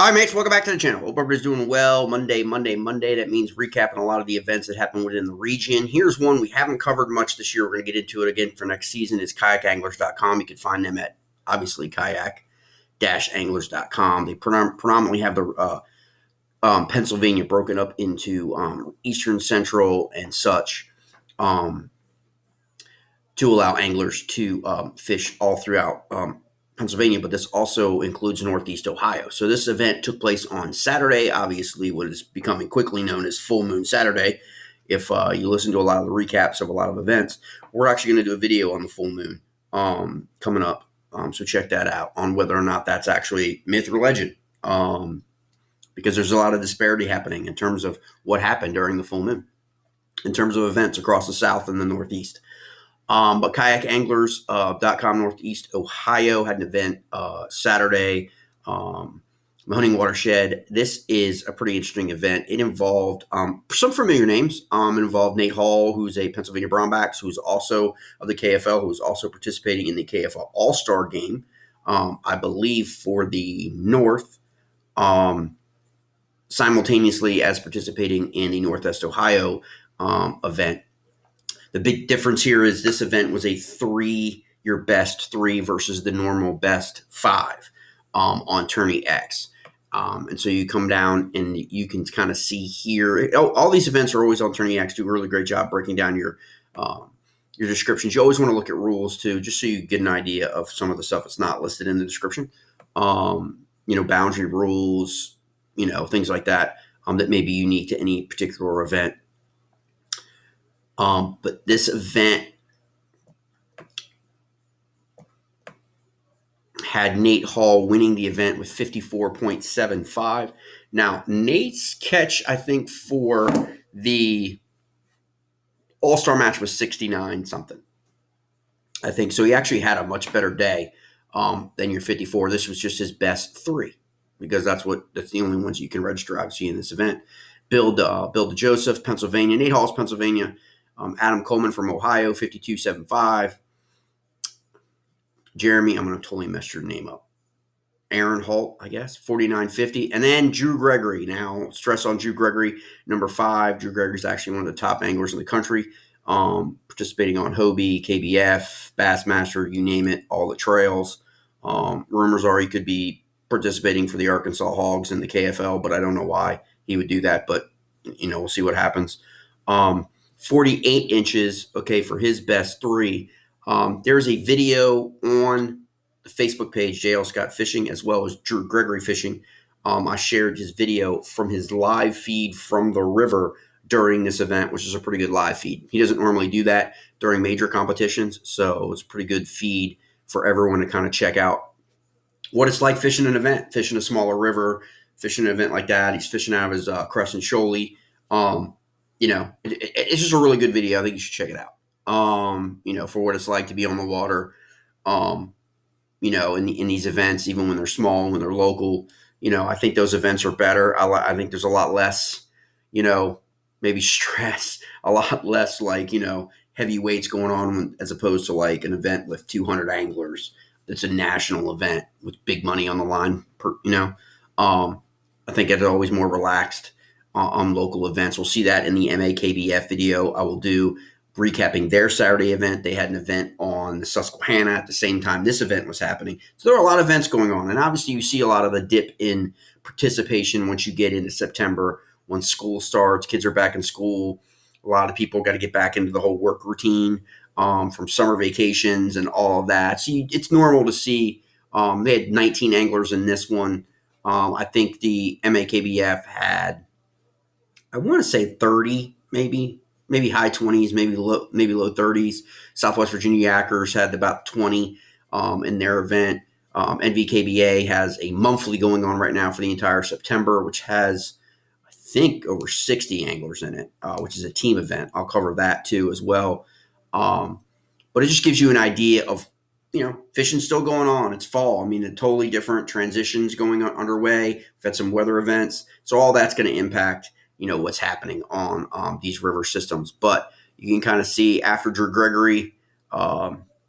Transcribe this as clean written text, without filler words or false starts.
All right, mates, welcome back to the channel. Hope everybody's doing well. Monday. That means recapping a lot of the events that happen within the region. Here's one we haven't covered much this year. We're going to get into it again for next season. It's Kayak-Anglers.com. You can find them at, obviously, kayak-anglers.com. They predominantly have the Pennsylvania broken up into eastern, central, and such to allow anglers to fish all throughout Pennsylvania, but this also includes Northeast Ohio. So this event took place on Saturday, obviously what is becoming quickly known as Full Moon Saturday. If you listen to a lot of the recaps of a lot of events, we're actually going to do a video on the full moon coming up. So check that out on whether or not that's actually myth or legend, because there's a lot of disparity happening in terms of what happened during the full moon, in terms of events across the South and the Northeast. But Kayak-Anglers.com, Northeast Ohio, had an event Saturday, Mahoning Watershed. This is a pretty interesting event. It involved some familiar names. It involved Nate Hall, who's a Pennsylvania Brownbacks, who's also of the KFL, who's also participating in the KFL All-Star game, I believe, for the North, simultaneously as participating in the Northwest Ohio event. The big difference here is this event was your best three versus the normal best five on Tourney X. And so you come down and you can kind of see here. All these events are always on Tourney X. Do a really great job breaking down your descriptions. You always want to look at rules too, just so you get an idea of some of the stuff that's not listed in the description. Boundary rules, things like that that may be unique to any particular event. But this event had Nate Hall winning the event with 54.75. Now, Nate's catch, I think, for the All-Star match was 69 something. I think so. He actually had a much better day than your 54. This was just his best three, because that's the only ones you can register, obviously, in this event. Bill DeJoseph, Pennsylvania. Nate Hall's Pennsylvania. Adam Coleman from Ohio, 52.75. Jeremy, I'm going to totally mess your name up. Aaron Holt, I guess, 49.50. And then Drew Gregory. Now, stress on Drew Gregory, number 5. Drew Gregory is actually one of the top anglers in the country, participating on Hobie, KBF, Bassmaster, you name it, all the trails. Rumors are he could be participating for the Arkansas Hogs in the KFL, but I don't know why he would do that. But, we'll see what happens. 48 inches, okay, for his best three. There's a video on the Facebook page, JL Scott Fishing, as well as Drew Gregory Fishing. I shared his video from his live feed from the river during this event, which is a pretty good live feed. He doesn't normally do that during major competitions, so it's a pretty good feed for everyone to kind of check out what it's like fishing an event, fishing a smaller river, fishing an event like that. He's fishing out of his Crescent Shoaly. It's just a really good video. I think you should check it out. For what it's like to be on the water, in these events, even when they're small, when they're local. I think those events are better. I think there's a lot less, maybe stress, a lot less heavy weights going on as opposed to like an event with 200 anglers. That's a national event with big money on the line. I think it's always more relaxed on local events. We'll see that in the MAKBF video I will do, recapping their Saturday event. They had an event on the Susquehanna at the same time this event was happening. So there are a lot of events going on. And obviously you see a lot of the dip in participation once you get into September, when school starts, kids are back in school. A lot of people got to get back into the whole work routine from summer vacations and all of that. So it's normal to see they had 19 anglers in this one. I think the MAKBF had, I want to say 30, maybe high 20s, maybe low 30s. Southwest Virginia Yackers had about 20 in their event. NVKBA has a monthly going on right now for the entire September, which has, I think, over 60 anglers in it, which is a team event. I'll cover that too as well. But it just gives you an idea of, fishing's still going on. It's fall. I mean, a totally different transitions going on underway. We've had some weather events. So all that's going to impact what's happening on these river systems. But you can kind of see after Drew Gregory,